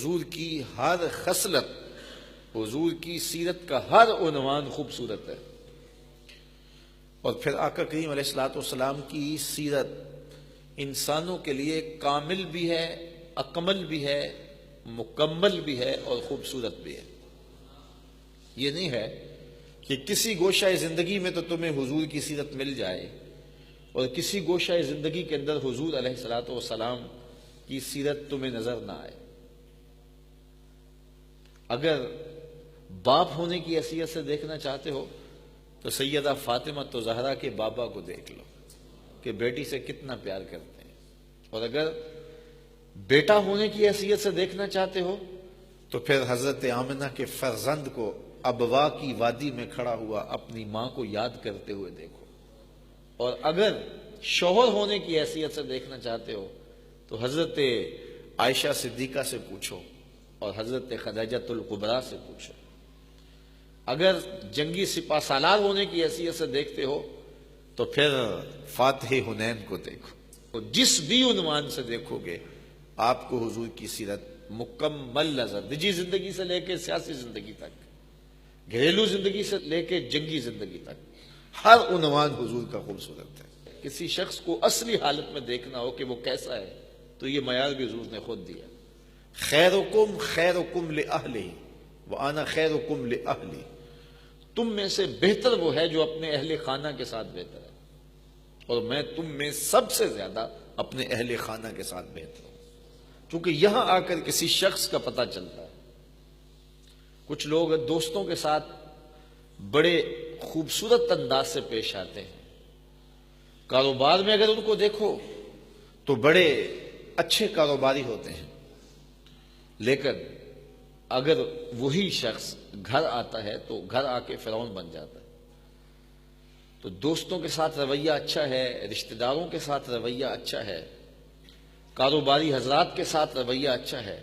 حضور کی ہر خصلت، حضور کی سیرت کا ہر عنوان خوبصورت ہے۔ اور پھر آقا کریم علیہ الصلوۃ والسلام کی سیرت انسانوں کے لیے کامل بھی ہے، اکمل بھی ہے، مکمل بھی ہے اور خوبصورت بھی ہے۔ یہ نہیں ہے کہ کسی گوشہ زندگی میں تو تمہیں حضور کی سیرت مل جائے اور کسی گوشہ زندگی کے اندر حضور علیہ الصلوۃ والسلام کی سیرت تمہیں نظر نہ آئے۔ اگر باپ ہونے کی حیثیت سے دیکھنا چاہتے ہو تو سیدہ فاطمہ تو زہرا کے بابا کو دیکھ لو کہ بیٹی سے کتنا پیار کرتے ہیں، اور اگر بیٹا ہونے کی حیثیت سے دیکھنا چاہتے ہو تو پھر حضرت آمنہ کے فرزند کو ابوا کی وادی میں کھڑا ہوا اپنی ماں کو یاد کرتے ہوئے دیکھو، اور اگر شوہر ہونے کی حیثیت سے دیکھنا چاہتے ہو تو حضرت عائشہ صدیقہ سے پوچھو اور حضرت خدیجۃ الکبریٰ سے پوچھو۔ اگر جنگی سپہ سالار ہونے کی حیثیت سے دیکھتے ہو تو پھر فاتح حنین کو دیکھو۔ تو جس بھی عنوان سے دیکھو گے آپ کو حضور کی سیرت مکمل نظر، نجی زندگی سے لے کے سیاسی زندگی تک، گھریلو زندگی سے لے کے جنگی زندگی تک، ہر عنوان حضور کا خوبصورت ہے۔ کسی شخص کو اصلی حالت میں دیکھنا ہو کہ وہ کیسا ہے تو یہ معیار بھی حضور نے خود دیا۔ خیرکم خیرکم لأہلہ وانا خیرکم لأہلی، تم میں سے بہتر وہ ہے جو اپنے اہل خانہ کے ساتھ بہتر ہے، اور میں تم میں سب سے زیادہ اپنے اہل خانہ کے ساتھ بہتر ہوں۔ چونکہ یہاں آ کر کسی شخص کا پتہ چلتا ہے۔ کچھ لوگ دوستوں کے ساتھ بڑے خوبصورت انداز سے پیش آتے ہیں، کاروبار میں اگر ان کو دیکھو تو بڑے اچھے کاروباری ہوتے ہیں، لیکن اگر وہی شخص گھر آتا ہے تو گھر آ کے فرعون بن جاتا ہے۔ تو دوستوں کے ساتھ رویہ اچھا ہے، رشتہ داروں کے ساتھ رویہ اچھا ہے، کاروباری حضرات کے ساتھ رویہ اچھا ہے،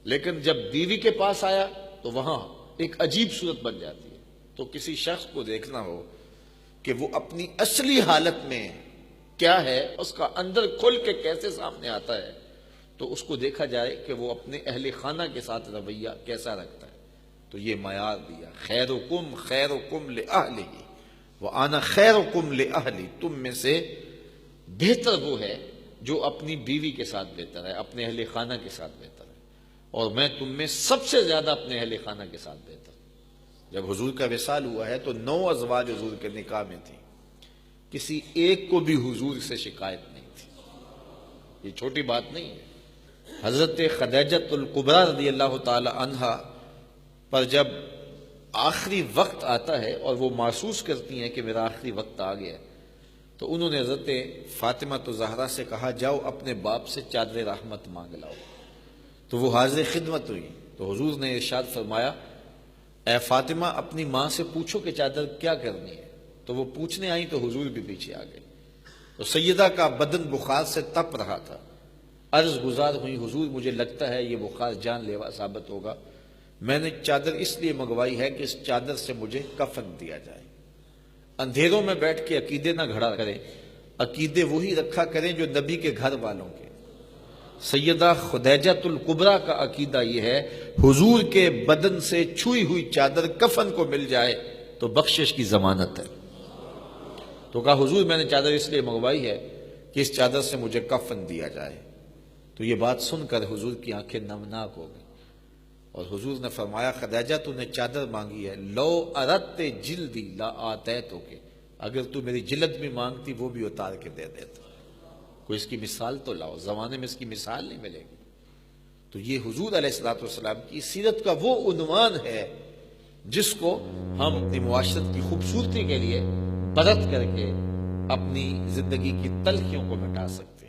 لیکن جب بیوی کے پاس آیا تو وہاں ایک عجیب صورت بن جاتی ہے۔ تو کسی شخص کو دیکھنا ہو کہ وہ اپنی اصلی حالت میں کیا ہے، اس کا اندر کھل کے کیسے سامنے آتا ہے، تو اس کو دیکھا جائے کہ وہ اپنے اہل خانہ کے ساتھ رویہ کیسا رکھتا ہے۔ تو یہ معیار دیا، خیرکم خیرکم لأہلہ وانا خیرکم لأہلی، تم میں سے بہتر وہ ہے جو اپنی بیوی کے ساتھ بہتر ہے، اپنے اہل خانہ کے ساتھ بہتر ہے، اور میں تم میں سب سے زیادہ اپنے اہل خانہ کے ساتھ بہتر ہوں۔ جب حضور کا وصال ہوا ہے تو 9 ازواج حضور کے نکاح میں تھی، کسی ایک کو بھی حضور سے شکایت نہیں تھی۔ یہ چھوٹی بات نہیں ہے۔ حضرت خدیجۃ الکبریٰ رضی اللہ تعالی عنہا پر جب آخری وقت آتا ہے اور وہ محسوس کرتی ہیں کہ میرا آخری وقت آ گیا، تو انہوں نے حضرت فاطمہ زہرا سے کہا جاؤ اپنے باپ سے چادر رحمت مانگ لاؤ۔ تو وہ حاضر خدمت ہوئی، تو حضور نے ارشاد فرمایا اے فاطمہ اپنی ماں سے پوچھو کہ چادر کیا کرنی ہے۔ تو وہ پوچھنے آئیں تو حضور بھی پیچھے آ گئے۔ تو سیدہ کا بدن بخار سے تپ رہا تھا، عرض گزار ہوئی حضور مجھے لگتا ہے یہ بخار جان لیوا ثابت ہوگا، میں نے چادر اس لیے منگوائی ہے کہ اس چادر سے مجھے کفن دیا جائے۔ اندھیروں میں بیٹھ کے عقیدے نہ گھڑا کریں، عقیدے وہی رکھا کریں جو نبی کے گھر والوں کے۔ سیدہ خدیجۃ الکبریٰ کا عقیدہ یہ ہے حضور کے بدن سے چھوئی ہوئی چادر کفن کو مل جائے تو بخشش کی ضمانت ہے۔ تو کہا حضور میں نے چادر اس لیے منگوائی ہے کہ اس چادر سے مجھے کفن دیا جائے۔ تو یہ بات سن کر حضور کی آنکھیں نمناک ہو گئیں، اور حضور نے فرمایا خدیجہ تو نے چادر مانگی ہے، لو اردت جلدی لا آتیتک، اگر تو میری جلد بھی مانگتی وہ بھی اتار کے دے دیتا۔ کوئی اس کی مثال تو لاؤ، زمانے میں اس کی مثال نہیں ملے گی۔ تو یہ حضور علیہ الصلوۃ والسلام کی سیرت کا وہ عنوان ہے جس کو ہم اپنی معاشرت کی خوبصورتی کے لیے برت کر کے اپنی زندگی کی تلخیوں کو مٹا سکتے ہیں۔